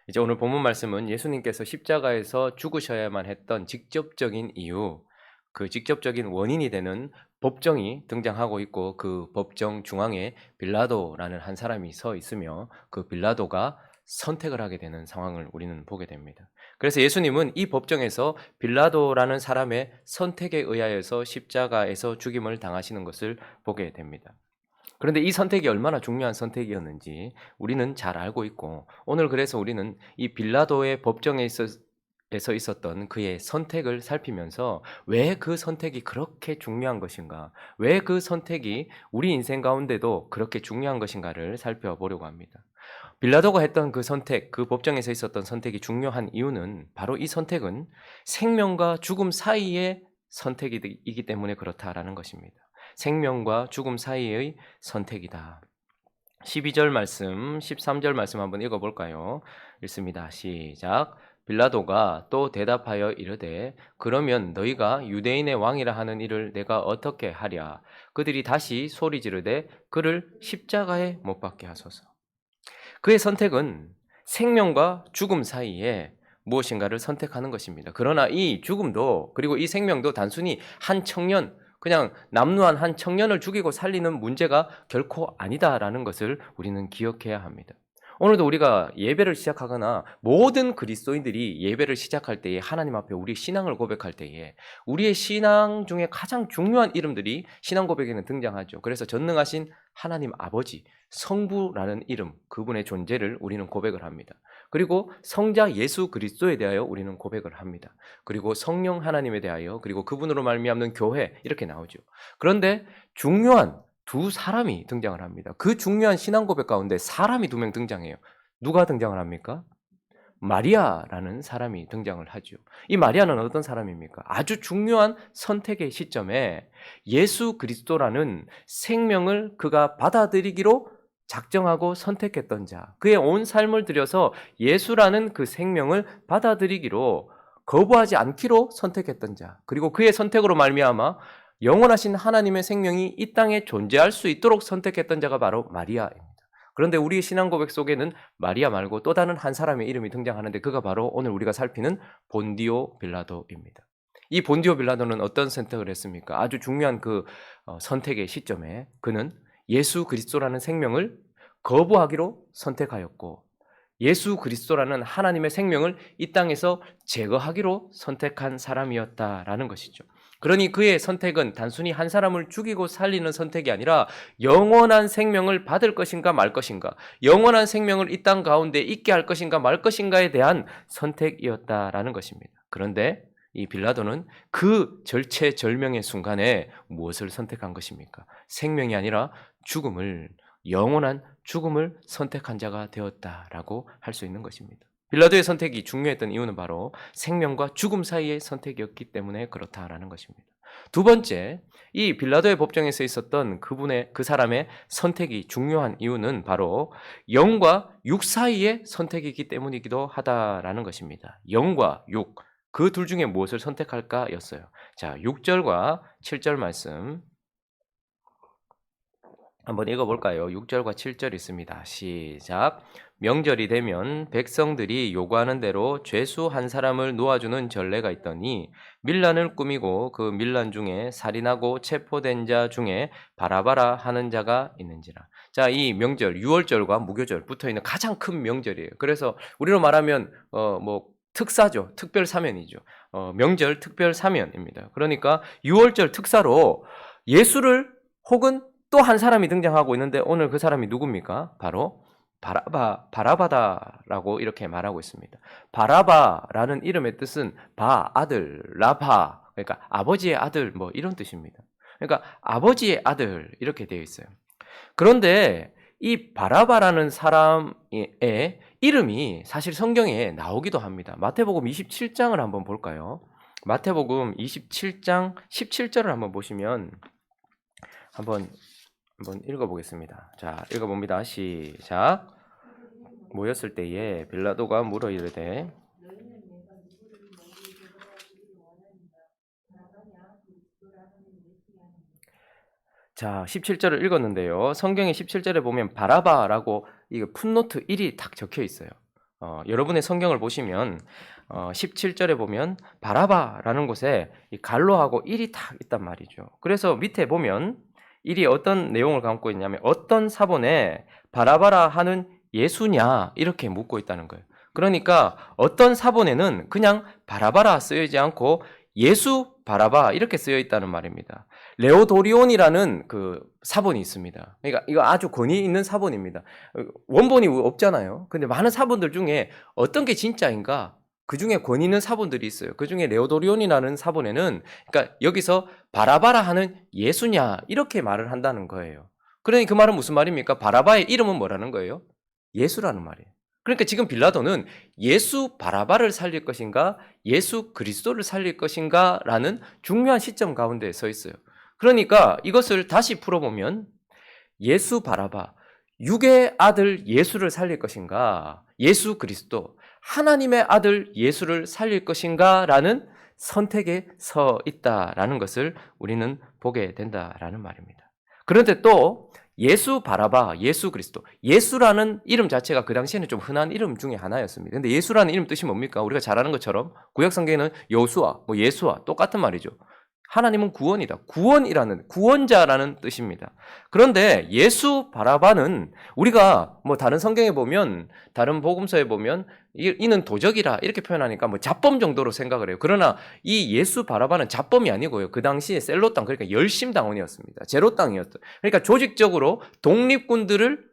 이제 오늘 본문 말씀은 예수님께서 십자가에서 죽으셔야만 했던 직접적인 이유, 그 직접적인 원인이 되는 법정이 등장하고 있고 그 법정 중앙에 빌라도라는 한 사람이 서 있으며 그 빌라도가 선택을 하게 되는 상황을 우리는 보게 됩니다. 그래서 예수님은 이 법정에서 빌라도라는 사람의 선택에 의하여서 십자가에서 죽임을 당하시는 것을 보게 됩니다. 그런데 이 선택이 얼마나 중요한 선택이었는지 우리는 잘 알고 있고, 오늘 그래서 우리는 이 빌라도의 법정에 에서 있었던 그의 선택을 살피면서 왜 그 선택이 그렇게 중요한 것인가, 왜 그 선택이 우리 인생 가운데도 그렇게 중요한 것인가를 살펴보려고 합니다. 빌라도가 했던 그 선택, 그 법정에서 있었던 선택이 중요한 이유는 바로 이 선택은 생명과 죽음 사이의 선택이기 때문에 그렇다라는 것입니다. 생명과 죽음 사이의 선택이다. 12절 말씀, 13절 말씀 한번 읽어볼까요? 읽습니다. 시작. 빌라도가 또 대답하여 이르되 그러면 너희가 유대인의 왕이라 하는 이를 내가 어떻게 하랴? 그들이 다시 소리 지르되 그를 십자가에 못 박게 하소서. 그의 선택은 생명과 죽음 사이에 무엇인가를 선택하는 것입니다. 그러나 이 죽음도 그리고 이 생명도 단순히 한 청년, 그냥 남루한 한 청년을 죽이고 살리는 문제가 결코 아니다라는 것을 우리는 기억해야 합니다. 오늘도 우리가 예배를 시작하거나 모든 그리스도인들이 예배를 시작할 때에 하나님 앞에 우리 신앙을 고백할 때에 우리의 신앙 중에 가장 중요한 이름들이 신앙 고백에는 등장하죠. 그래서 전능하신 하나님 아버지, 성부라는 이름, 그분의 존재를 우리는 고백을 합니다. 그리고 성자 예수 그리스도에 대하여 우리는 고백을 합니다. 그리고 성령 하나님에 대하여, 그리고 그분으로 말미암는 교회, 이렇게 나오죠. 그런데 중요한 두 사람이 등장을 합니다. 그 중요한 신앙 고백 가운데 사람이 두 명 등장해요. 누가 등장을 합니까? 마리아라는 사람이 등장을 하죠. 이 마리아는 어떤 사람입니까? 아주 중요한 선택의 시점에 예수 그리스도라는 생명을 그가 받아들이기로 작정하고 선택했던 자, 그의 온 삶을 들여서 예수라는 그 생명을 받아들이기로, 거부하지 않기로 선택했던 자, 그리고 그의 선택으로 말미암아 영원하신 하나님의 생명이 이 땅에 존재할 수 있도록 선택했던 자가 바로 마리아입니다. 그런데 우리의 신앙 고백 속에는 마리아 말고 또 다른 한 사람의 이름이 등장하는데 그가 바로 오늘 우리가 살피는 본디오 빌라도입니다. 이 본디오 빌라도는 어떤 선택을 했습니까? 아주 중요한 그 선택의 시점에 그는 예수 그리스도라는 생명을 거부하기로 선택하였고, 예수 그리스도라는 하나님의 생명을 이 땅에서 제거하기로 선택한 사람이었다라는 것이죠. 그러니 그의 선택은 단순히 한 사람을 죽이고 살리는 선택이 아니라 영원한 생명을 받을 것인가 말 것인가, 영원한 생명을 이 땅 가운데 있게 할 것인가 말 것인가에 대한 선택이었다라는 것입니다. 그런데 이 빌라도는 그 절체절명의 순간에 무엇을 선택한 것입니까? 생명이 아니라 죽음을, 영원한 죽음을 선택한 자가 되었다라고 할 수 있는 것입니다. 빌라도의 선택이 중요했던 이유는 바로 생명과 죽음 사이의 선택이었기 때문에 그렇다라는 것입니다. 두 번째, 이 빌라도의 법정에서 있었던 그 사람의 선택이 중요한 이유는 바로 영과 육 사이의 선택이기 때문이기도 하다라는 것입니다. 영과 육, 그 둘 중에 무엇을 선택할까였어요. 자, 6절과 7절 말씀 한번 읽어볼까요? 6절과 7절 있습니다. 시작. 명절이 되면 백성들이 요구하는 대로 죄수 한 사람을 놓아주는 전례가 있더니 밀란을 꾸미고 그 밀란 중에 살인하고 체포된 자 중에 바라바라 하는 자가 있는지라. 자, 이 명절, 유월절과 무교절 붙어 있는 가장 큰 명절이에요. 그래서 우리로 말하면 특사죠. 특별 사면이죠. 명절 특별 사면입니다. 그러니까 유월절 특사로 예수를 혹은 또 한 사람이 등장하고 있는데 오늘 그 사람이 누굽니까? 바로 바라바다라고 이렇게 말하고 있습니다. 바라바라는 이름의 뜻은 아들, 라바, 그러니까 아버지의 아들 뭐 이런 뜻입니다. 그러니까 아버지의 아들 이렇게 되어 있어요. 그런데 이 바라바라는 사람의 이름이 사실 성경에 나오기도 합니다. 마태복음 27장을 한번 볼까요? 마태복음 27장 17절을 한번 보시면 한번 읽어보겠습니다. 자, 읽어봅니다. 시작. 모였을 때에 빌라도가 물어 이르되, 자, 17절을 읽었는데요. 성경의 17절에 보면 바라바라고 이거 풋노트 1이 딱 적혀 있어요. 여러분의 성경을 보시면 17절에 보면 바라바라는 곳에 이 갈로하고 일이 딱 있단 말이죠. 그래서 밑에 보면 일이 어떤 내용을 담고 있냐면 어떤 사본에 바라바라 하는 예수냐 이렇게 묻고 있다는 거예요. 그러니까 어떤 사본에는 그냥 바라바라 쓰여 있지 않고 예수 바라바 이렇게 쓰여 있다는 말입니다. 레오도리온이라는 그 사본이 있습니다. 그러니까 이거 아주 권위 있는 사본입니다. 원본이 없잖아요. 근데 많은 사본들 중에 어떤 게 진짜인가? 그 중에 권위 있는 사본들이 있어요. 그 중에 레오도리온이라는 사본에는 그러니까 여기서 바라바라 하는 예수냐 이렇게 말을 한다는 거예요. 그러니 그 말은 무슨 말입니까? 바라바의 이름은 뭐라는 거예요? 예수라는 말이에요. 그러니까 지금 빌라도는 예수 바라바를 살릴 것인가 예수 그리스도를 살릴 것인가 라는 중요한 시점 가운데 서 있어요. 그러니까 이것을 다시 풀어보면 예수 바라바, 육의 아들 예수를 살릴 것인가 예수 그리스도, 하나님의 아들 예수를 살릴 것인가 라는 선택에 서 있다라는 것을 우리는 보게 된다라는 말입니다. 그런데 또 예수 바라바, 예수 그리스도. 예수라는 이름 자체가 그 당시에는 좀 흔한 이름 중에 하나였습니다. 근데 예수라는 이름 뜻이 뭡니까? 우리가 잘 아는 것처럼 구약 성경에는 여호수아, 예수와 똑같은 말이죠. 하나님은 구원이다. 구원이라는, 구원자라는 뜻입니다. 그런데 예수 바라바는 우리가 다른 성경에 보면, 다른 복음서에 보면 이는 도적이라 이렇게 표현하니까 잡범 정도로 생각을 해요. 그러나 이 예수 바라바는 잡범이 아니고요. 그 당시에 셀로 땅, 그러니까 열심 당원이었습니다. 제로 땅이었어요. 그러니까 조직적으로 독립군들을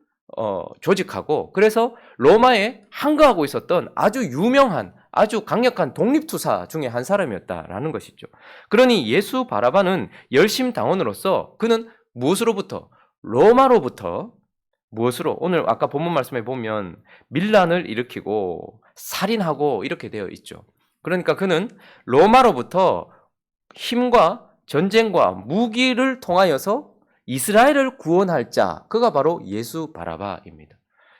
조직하고 그래서 로마에 항거하고 있었던 아주 유명한 아주 강력한 독립투사 중에 한 사람이었다라는 것이죠. 그러니 예수 바라바는 열심 당원으로서 그는 무엇으로부터? 로마로부터 무엇으로? 오늘 아까 본문 말씀에 보면 밀란을 일으키고 살인하고 이렇게 되어 있죠. 그러니까 그는 로마로부터 힘과 전쟁과 무기를 통하여서 이스라엘을 구원할 자, 그가 바로 예수 바라바입니다.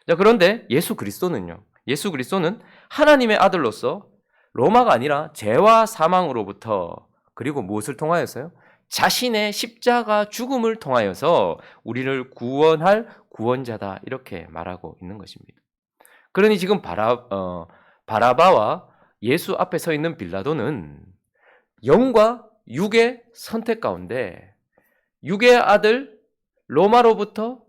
자, 그런데 예수 그리스도는요. 예수 그리스도는 하나님의 아들로서 로마가 아니라 죄와 사망으로부터 그리고 무엇을 통하여서요? 자신의 십자가 죽음을 통하여서 우리를 구원할 구원자다 이렇게 말하고 있는 것입니다. 그러니 지금 바라바와 예수 앞에 서 있는 빌라도는 영과 육의 선택 가운데 육의 아들 로마로부터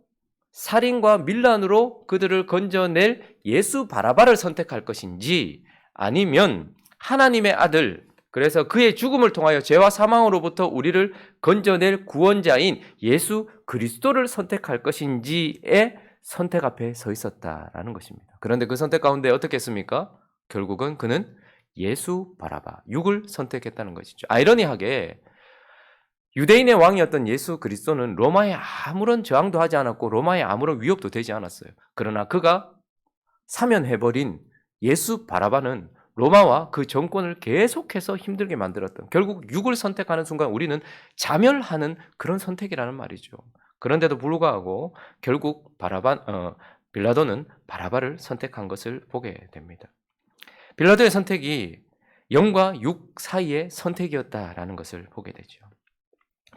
살인과 밀란으로 그들을 건져낼 예수 바라바를 선택할 것인지 아니면 하나님의 아들, 그래서 그의 죽음을 통하여 죄와 사망으로부터 우리를 건져낼 구원자인 예수 그리스도를 선택할 것인지의 선택 앞에 서 있었다라는 것입니다. 그런데 그 선택 가운데 어떻게 했습니까? 결국은 그는 예수 바라바, 육을 선택했다는 것이죠. 아이러니하게 유대인의 왕이었던 예수 그리스도는 로마에 아무런 저항도 하지 않았고 로마에 아무런 위협도 되지 않았어요. 그러나 그가 사면해버린 예수 바라바는 로마와 그 정권을 계속해서 힘들게 만들었던, 결국 육을 선택하는 순간 우리는 자멸하는 그런 선택이라는 말이죠. 그런데도 불구하고 결국 빌라도는 바라바를 선택한 것을 보게 됩니다. 빌라도의 선택이 영과 육 사이의 선택이었다라는 것을 보게 되죠.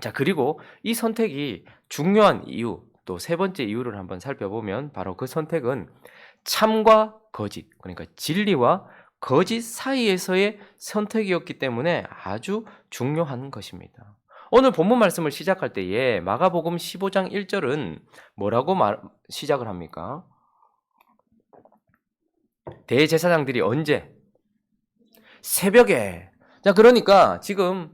자, 그리고 이 선택이 중요한 이유, 또 세 번째 이유를 한번 살펴보면 바로 그 선택은 참과 거짓, 그러니까 진리와 거짓 사이에서의 선택이었기 때문에 아주 중요한 것입니다. 오늘 본문 말씀을 시작할 때에 마가복음 15장 1절은 뭐라고 시작을 합니까? 대제사장들이 언제? 새벽에. 자, 그러니까 지금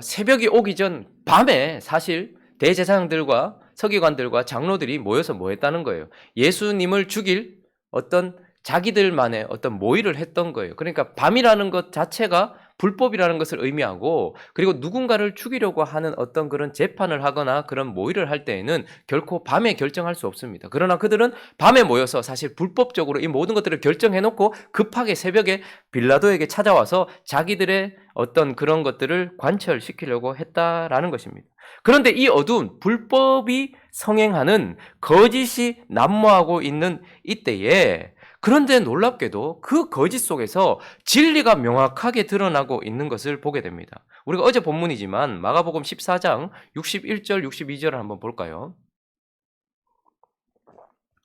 새벽이 오기 전 밤에 사실 대제사장들과 서기관들과 장로들이 모여서 뭐 했다는 거예요? 예수님을 죽일 어떤 자기들만의 어떤 모의를 했던 거예요. 그러니까 밤이라는 것 자체가 불법이라는 것을 의미하고, 그리고 누군가를 죽이려고 하는 어떤 그런 재판을 하거나 그런 모의를 할 때에는 결코 밤에 결정할 수 없습니다. 그러나 그들은 밤에 모여서 사실 불법적으로 이 모든 것들을 결정해놓고 급하게 새벽에 빌라도에게 찾아와서 자기들의 어떤 그런 것들을 관철시키려고 했다라는 것입니다. 그런데 이 어두운 불법이 성행하는 거짓이 난무하고 있는 이때에, 그런데 놀랍게도 그 거짓 속에서 진리가 명확하게 드러나고 있는 것을 보게 됩니다. 우리가 어제 본문이지만 마가복음 14장 61절 62절을 한번 볼까요?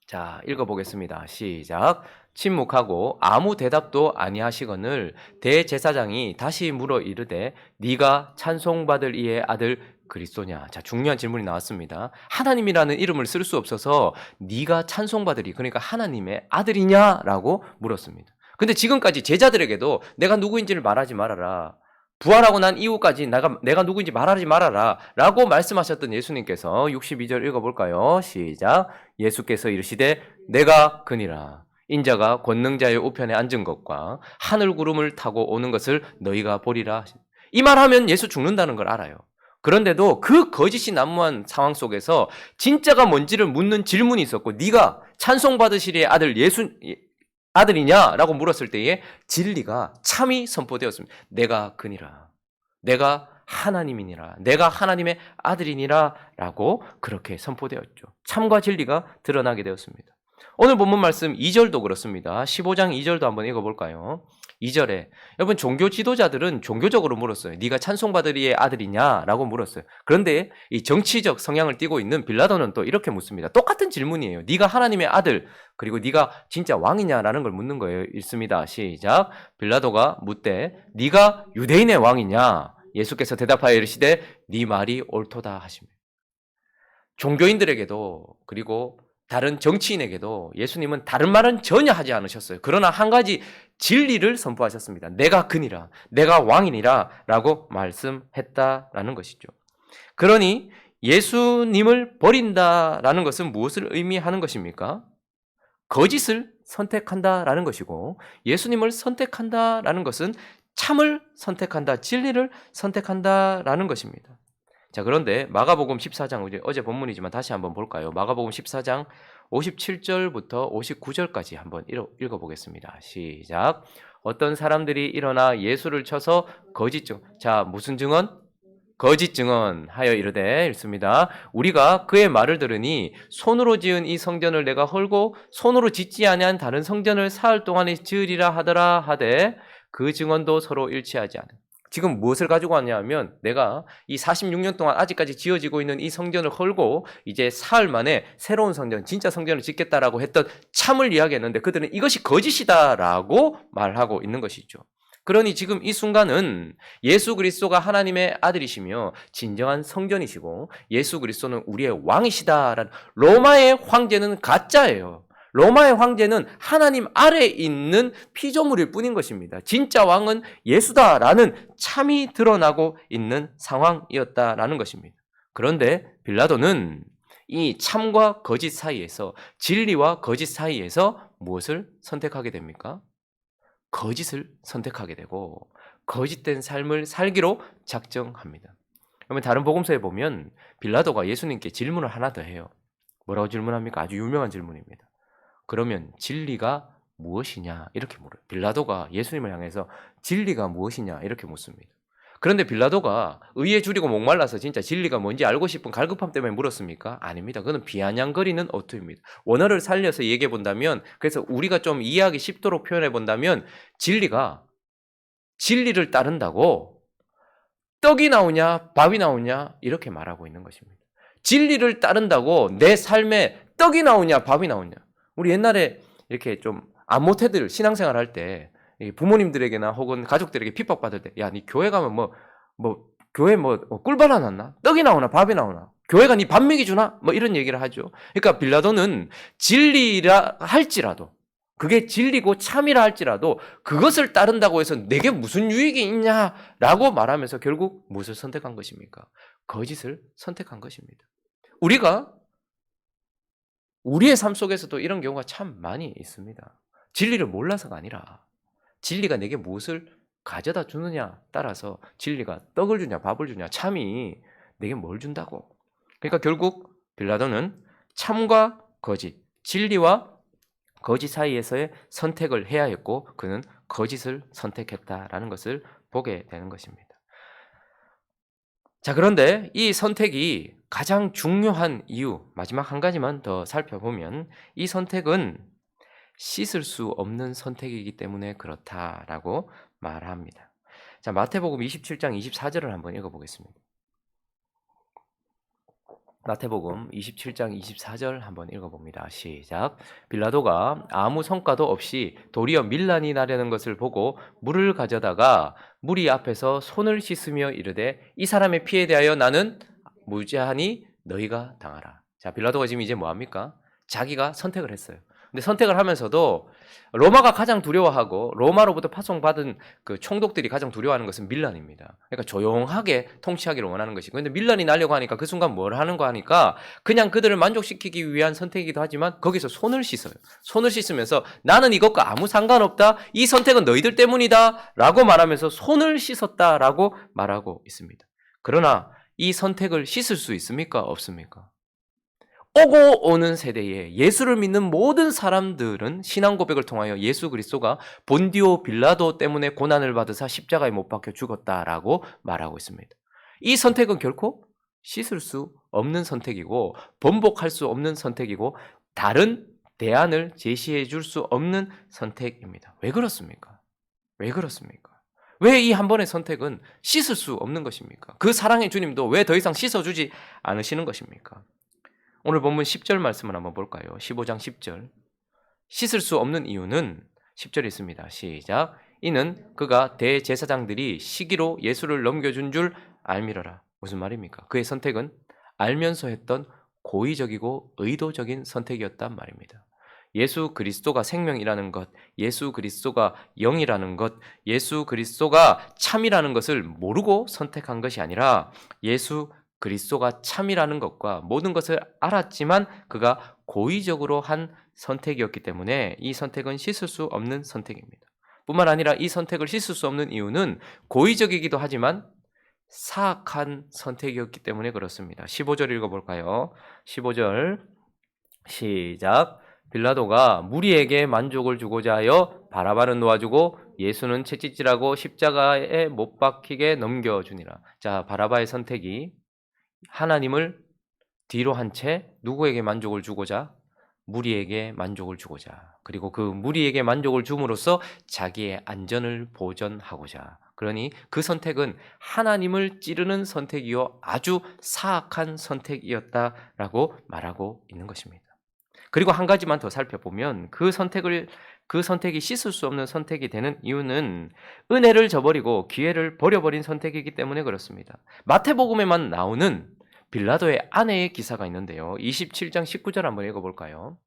자, 읽어보겠습니다. 시작. 침묵하고 아무 대답도 아니하시거늘 대제사장이 다시 물어 이르되 네가 찬송받을 이의 아들 그리스도냐. 자, 중요한 질문이 나왔습니다. 하나님이라는 이름을 쓸 수 없어서 네가 찬송받으리, 그러니까 하나님의 아들이냐라고 물었습니다. 근데 지금까지 제자들에게도 내가 누구인지를 말하지 말아라, 부활하고 난 이후까지 내가 누구인지 말하지 말아라 라고 말씀하셨던 예수님께서 62절 읽어볼까요? 시작. 예수께서 이르시되 내가 그니라. 인자가 권능자의 우편에 앉은 것과 하늘 구름을 타고 오는 것을 너희가 보리라. 이 말하면 예수 죽는다는 걸 알아요. 그런데도 그 거짓이 난무한 상황 속에서 진짜가 뭔지를 묻는 질문이 있었고, 네가 찬송받으시리의 아들 아들이냐라고 물었을 때에 진리가 참이 선포되었습니다. 내가 그니라. 내가 하나님이니라. 내가 하나님의 아들이니라 라고 그렇게 선포되었죠. 참과 진리가 드러나게 되었습니다. 오늘 본문 말씀 2절도 그렇습니다. 15장 2절도 한번 읽어볼까요? 2절에 여러분, 종교 지도자들은 종교적으로 물었어요. 네가 찬송받으리의 아들이냐? 라고 물었어요. 그런데 이 정치적 성향을 띠고 있는 빌라도는 또 이렇게 묻습니다. 똑같은 질문이에요. 네가 하나님의 아들, 그리고 네가 진짜 왕이냐라는 걸 묻는 거예요. 읽습니다. 시작. 빌라도가 묻되 네가 유대인의 왕이냐? 예수께서 대답하여 이르시되 네 말이 옳도다 하십니다. 종교인들에게도 그리고 다른 정치인에게도 예수님은 다른 말은 전혀 하지 않으셨어요. 그러나 한 가지 진리를 선포하셨습니다. 내가 그니라, 내가 왕이니라 라고 말씀했다라는 것이죠. 그러니 예수님을 버린다라는 것은 무엇을 의미하는 것입니까? 거짓을 선택한다라는 것이고, 예수님을 선택한다라는 것은 참을 선택한다, 진리를 선택한다라는 것입니다. 자, 그런데 마가복음 14장, 어제 본문이지만 다시 한번 볼까요? 마가복음 14장 57절부터 59절까지 한번 읽어보겠습니다. 시작. 어떤 사람들이 일어나 예수를 쳐서 거짓 증언. 자, 무슨 증언? 거짓 증언하여 이르되 읽습니다. 우리가 그의 말을 들으니 손으로 지은 이 성전을 내가 헐고 손으로 짓지 아니한 다른 성전을 사흘 동안에 지으리라 하더라 하되 그 증언도 서로 일치하지 않은. 지금 무엇을 가지고 왔냐면, 내가 이 46년 동안 아직까지 지어지고 있는 이 성전을 헐고 이제 사흘 만에 새로운 성전, 진짜 성전을 짓겠다라고 했던 참을 이야기했는데 그들은 이것이 거짓이다라고 말하고 있는 것이죠. 그러니 지금 이 순간은 예수 그리스도가 하나님의 아들이시며 진정한 성전이시고 예수 그리스도는 우리의 왕이시다라는, 로마의 황제는 가짜예요. 로마의 황제는 하나님 아래에 있는 피조물일 뿐인 것입니다. 진짜 왕은 예수다라는 참이 드러나고 있는 상황이었다라는 것입니다. 그런데 빌라도는 이 참과 거짓 사이에서, 진리와 거짓 사이에서 무엇을 선택하게 됩니까? 거짓을 선택하게 되고 거짓된 삶을 살기로 작정합니다. 그러면 다른 복음서에 보면 빌라도가 예수님께 질문을 하나 더 해요. 뭐라고 질문합니까? 아주 유명한 질문입니다. 그러면 진리가 무엇이냐? 이렇게 물어요. 빌라도가 예수님을 향해서 진리가 무엇이냐? 이렇게 묻습니다. 그런데 빌라도가 의에 줄이고 목말라서 진짜 진리가 뭔지 알고 싶은 갈급함 때문에 물었습니까? 아닙니다. 그건 비아냥거리는 어투입니다. 원어를 살려서 얘기해 본다면, 그래서 우리가 좀 이해하기 쉽도록 표현해 본다면, 진리를 따른다고 떡이 나오냐 밥이 나오냐 이렇게 말하고 있는 것입니다. 진리를 따른다고 내 삶에 떡이 나오냐 밥이 나오냐. 우리 옛날에 이렇게 좀 안모태들 신앙생활 할 때 부모님들에게나 혹은 가족들에게 핍박받을 때, 야, 니 교회 가면 교회 꿀 발라놨나? 떡이 나오나 밥이 나오나? 교회가 니 밥 먹이 주나? 이런 얘기를 하죠. 그러니까 빌라도는 진리라 할지라도, 그게 진리고 참이라 할지라도 그것을 따른다고 해서 내게 무슨 유익이 있냐라고 말하면서 결국 무엇을 선택한 것입니까? 거짓을 선택한 것입니다. 우리가 우리의 삶 속에서도 이런 경우가 참 많이 있습니다. 진리를 몰라서가 아니라 진리가 내게 무엇을 가져다 주느냐 따라서 진리가 떡을 주냐 밥을 주냐, 참이 내게 뭘 준다고. 그러니까 결국 빌라도는 참과 거짓, 진리와 거짓 사이에서의 선택을 해야 했고 그는 거짓을 선택했다라는 것을 보게 되는 것입니다. 자, 그런데 이 선택이 가장 중요한 이유, 마지막 한 가지만 더 살펴보면 이 선택은 씻을 수 없는 선택이기 때문에 그렇다라고 말합니다. 자, 마태복음 27장 24절을 한번 읽어보겠습니다. 마태복음 27장 24절 한번 읽어봅니다. 시작. 빌라도가 아무 성과도 없이 도리어 밀란이 나려는 것을 보고 물을 가져다가 무리 앞에서 손을 씻으며 이르되 이 사람의 피에 대하여 나는 무죄하니 너희가 당하라. 자, 빌라도가 지금 이제 뭐 합니까? 자기가 선택을 했어요. 근데 선택을 하면서도 로마가 가장 두려워하고 로마로부터 파송받은 그 총독들이 가장 두려워하는 것은 밀란입니다. 그러니까 조용하게 통치하기를 원하는 것이고, 근데 밀란이 나려고 하니까 그 순간 뭘 하는 거 하니까 그냥 그들을 만족시키기 위한 선택이기도 하지만 거기서 손을 씻어요. 손을 씻으면서 나는 이것과 아무 상관없다. 이 선택은 너희들 때문이다. 라고 말하면서 손을 씻었다라고 말하고 있습니다. 그러나 이 선택을 씻을 수 있습니까? 없습니까? 오고 오는 세대에 예수를 믿는 모든 사람들은 신앙 고백을 통하여 예수 그리스도가 본디오 빌라도 때문에 고난을 받으사 십자가에 못 박혀 죽었다라고 말하고 있습니다. 이 선택은 결코 씻을 수 없는 선택이고 번복할 수 없는 선택이고 다른 대안을 제시해 줄 수 없는 선택입니다. 왜 그렇습니까? 왜 그렇습니까? 왜 이 한 번의 선택은 씻을 수 없는 것입니까? 그 사랑의 주님도 왜 더 이상 씻어주지 않으시는 것입니까? 오늘 본문 10절 말씀을 한번 볼까요? 15장 10절. 씻을 수 없는 이유는 10절에 있습니다. 시작. 이는 그가 대제사장들이 시기로 예수를 넘겨준 줄 알미러라. 무슨 말입니까? 그의 선택은 알면서 했던 고의적이고 의도적인 선택이었단 말입니다. 예수 그리스도가 생명이라는 것, 예수 그리스도가 영이라는 것, 예수 그리스도가 참이라는 것을 모르고 선택한 것이 아니라 예수 그리스도가 참이라는 것과 모든 것을 알았지만 그가 고의적으로 한 선택이었기 때문에 이 선택은 씻을 수 없는 선택입니다. 뿐만 아니라 이 선택을 씻을 수 없는 이유는 고의적이기도 하지만 사악한 선택이었기 때문에 그렇습니다. 15절 읽어볼까요? 15절 시작. 빌라도가 무리에게 만족을 주고자 하여 바라바는 놓아주고 예수는 채찍질하고 십자가에 못 박히게 넘겨주니라. 자, 바라바의 선택이 하나님을 뒤로 한 채 누구에게 만족을 주고자? 무리에게 만족을 주고자. 그리고 그 무리에게 만족을 줌으로써 자기의 안전을 보전하고자. 그러니 그 선택은 하나님을 찌르는 선택이요 아주 사악한 선택이었다라고 말하고 있는 것입니다. 그리고 한 가지만 더 살펴보면 그 선택이 씻을 수 없는 선택이 되는 이유는 은혜를 저버리고 기회를 버려버린 선택이기 때문에 그렇습니다. 마태복음에만 나오는 빌라도의 아내의 기사가 있는데요. 27장 19절 한번 읽어볼까요?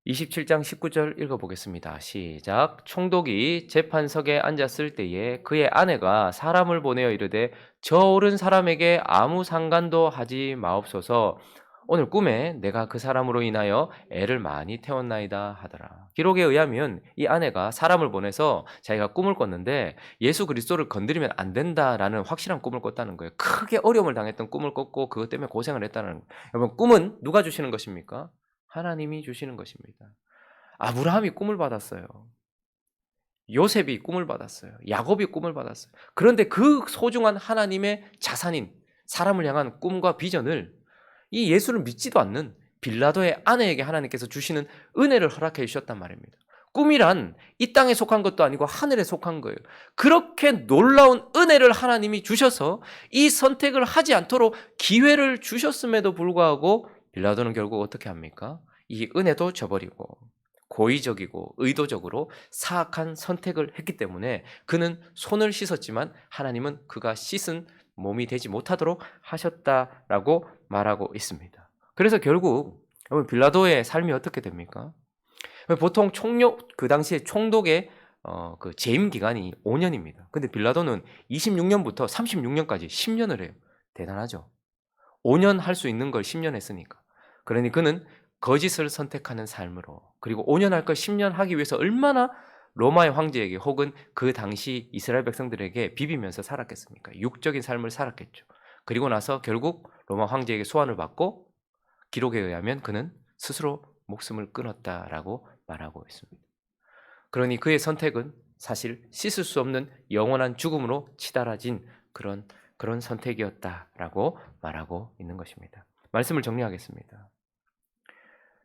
27장 19절 읽어보겠습니다. 시작. 총독이 재판석에 앉았을 때에 그의 아내가 사람을 보내어 이르되 저 오른 사람에게 아무 상관도 하지 마옵소서. 오늘 꿈에 내가 그 사람으로 인하여 애를 많이 태웠나이다 하더라. 기록에 의하면 이 아내가 사람을 보내서 자기가 꿈을 꿨는데 예수 그리스도를 건드리면 안 된다라는 확실한 꿈을 꿨다는 거예요. 크게 어려움을 당했던 꿈을 꿨고 그것 때문에 고생을 했다는 거예요. 여러분, 꿈은 누가 주시는 것입니까? 하나님이 주시는 것입니다. 아브라함이 꿈을 받았어요. 요셉이 꿈을 받았어요. 야곱이 꿈을 받았어요. 그런데 그 소중한 하나님의 자산인 사람을 향한 꿈과 비전을 이 예수를 믿지도 않는 빌라도의 아내에게 하나님께서 주시는 은혜를 허락해 주셨단 말입니다. 꿈이란 이 땅에 속한 것도 아니고 하늘에 속한 거예요. 그렇게 놀라운 은혜를 하나님이 주셔서 이 선택을 하지 않도록 기회를 주셨음에도 불구하고 빌라도는 결국 어떻게 합니까? 이 은혜도 저버리고 고의적이고 의도적으로 사악한 선택을 했기 때문에 그는 손을 씻었지만 하나님은 그가 씻은 몸이 되지 못하도록 하셨다라고 말하고 있습니다. 그래서 결국 빌라도의 삶이 어떻게 됩니까? 보통 그 당시에 총독의 그 재임 기간이 5년입니다. 근데 빌라도는 26년부터 36년까지 10년을 해요. 대단하죠. 5년 할 수 있는 걸 10년 했으니까. 그러니 그는 거짓을 선택하는 삶으로, 그리고 5년 할 걸 10년 하기 위해서 얼마나 로마의 황제에게 혹은 그 당시 이스라엘 백성들에게 비비면서 살았겠습니까? 육적인 삶을 살았겠죠. 그리고 나서 결국 로마 황제에게 소환을 받고 기록에 의하면 그는 스스로 목숨을 끊었다라고 말하고 있습니다. 그러니 그의 선택은 사실 씻을 수 없는 영원한 죽음으로 치달아진 그런 선택이었다라고 말하고 있는 것입니다. 말씀을 정리하겠습니다.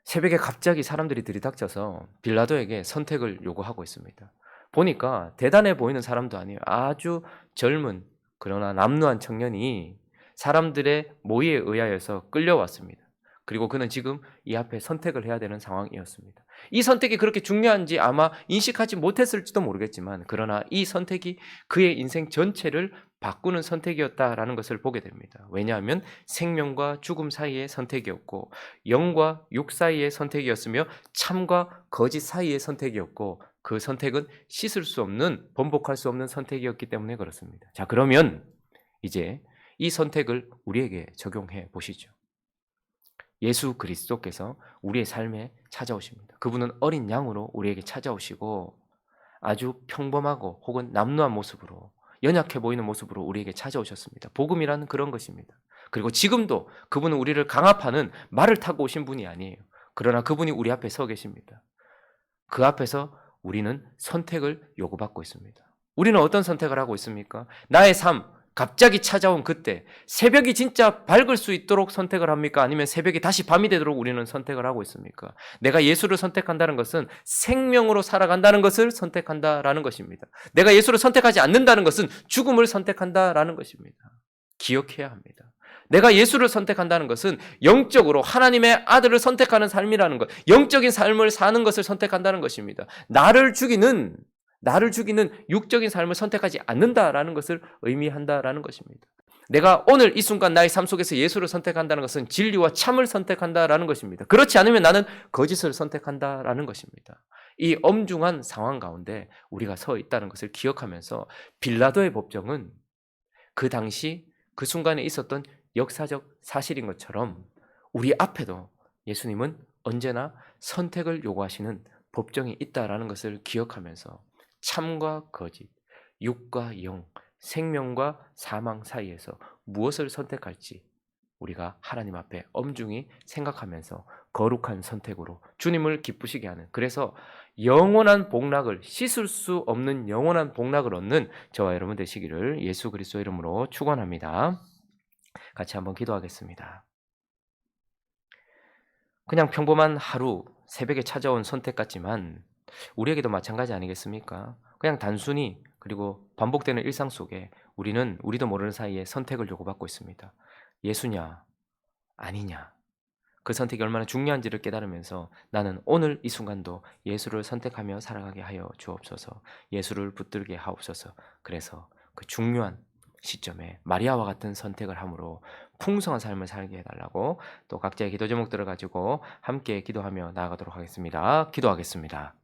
새벽에 갑자기 사람들이 들이닥쳐서 빌라도에게 선택을 요구하고 있습니다. 보니까 대단해 보이는 사람도 아니에요. 아주 젊은 그러나 남루한 청년이 사람들의 모의에 의하여서 끌려왔습니다. 그리고 그는 지금 이 앞에 선택을 해야 되는 상황이었습니다. 이 선택이 그렇게 중요한지 아마 인식하지 못했을지도 모르겠지만, 그러나 이 선택이 그의 인생 전체를 바꾸는 선택이었다라는 것을 보게 됩니다. 왜냐하면 생명과 죽음 사이의 선택이었고, 영과 육 사이의 선택이었으며, 참과 거짓 사이의 선택이었고, 그 선택은 씻을 수 없는, 번복할 수 없는 선택이었기 때문에 그렇습니다. 자, 그러면 이제 이 선택을 우리에게 적용해 보시죠. 예수 그리스도께서 우리의 삶에 찾아오십니다. 그분은 어린 양으로 우리에게 찾아오시고 아주 평범하고 혹은 남루한 모습으로, 연약해 보이는 모습으로 우리에게 찾아오셨습니다. 복음이라는 그런 것입니다. 그리고 지금도 그분은 우리를 강압하는 말을 타고 오신 분이 아니에요. 그러나 그분이 우리 앞에 서 계십니다. 그 앞에서 우리는 선택을 요구받고 있습니다. 우리는 어떤 선택을 하고 있습니까? 나의 삶, 갑자기 찾아온 그때 새벽이 진짜 밝을 수 있도록 선택을 합니까? 아니면 새벽이 다시 밤이 되도록 우리는 선택을 하고 있습니까? 내가 예수를 선택한다는 것은 생명으로 살아간다는 것을 선택한다라는 것입니다. 내가 예수를 선택하지 않는다는 것은 죽음을 선택한다라는 것입니다. 기억해야 합니다. 내가 예수를 선택한다는 것은 영적으로 하나님의 아들을 선택하는 삶이라는 것, 영적인 삶을 사는 것을 선택한다는 것입니다. 나를 죽이는 육적인 삶을 선택하지 않는다라는 것을 의미한다라는 것입니다. 내가 오늘 이 순간 나의 삶 속에서 예수를 선택한다는 것은 진리와 참을 선택한다라는 것입니다. 그렇지 않으면 나는 거짓을 선택한다라는 것입니다. 이 엄중한 상황 가운데 우리가 서 있다는 것을 기억하면서, 빌라도의 법정은 그 당시 그 순간에 있었던 역사적 사실인 것처럼 우리 앞에도 예수님은 언제나 선택을 요구하시는 법정이 있다라는 것을 기억하면서 참과 거짓, 육과 영, 생명과 사망 사이에서 무엇을 선택할지 우리가 하나님 앞에 엄중히 생각하면서 거룩한 선택으로 주님을 기쁘시게 하는, 그래서 영원한 복락을, 씻을 수 없는 영원한 복락을 얻는 저와 여러분 되시기를 예수 그리스도 이름으로 축원합니다. 같이 한번 기도하겠습니다. 그냥 평범한 하루, 새벽에 찾아온 선택 같지만 우리에게도 마찬가지 아니겠습니까? 그냥 단순히, 그리고 반복되는 일상 속에 우리도 모르는 사이에 선택을 요구받고 있습니다. 예수냐 아니냐, 그 선택이 얼마나 중요한지를 깨달으면서 나는 오늘 이 순간도 예수를 선택하며 살아가게 하여 주옵소서. 예수를 붙들게 하옵소서. 그래서 그 중요한 시점에 마리아와 같은 선택을 함으로 풍성한 삶을 살게 해달라고, 또 각자의 기도 제목들을 가지고 함께 기도하며 나아가도록 하겠습니다. 기도하겠습니다.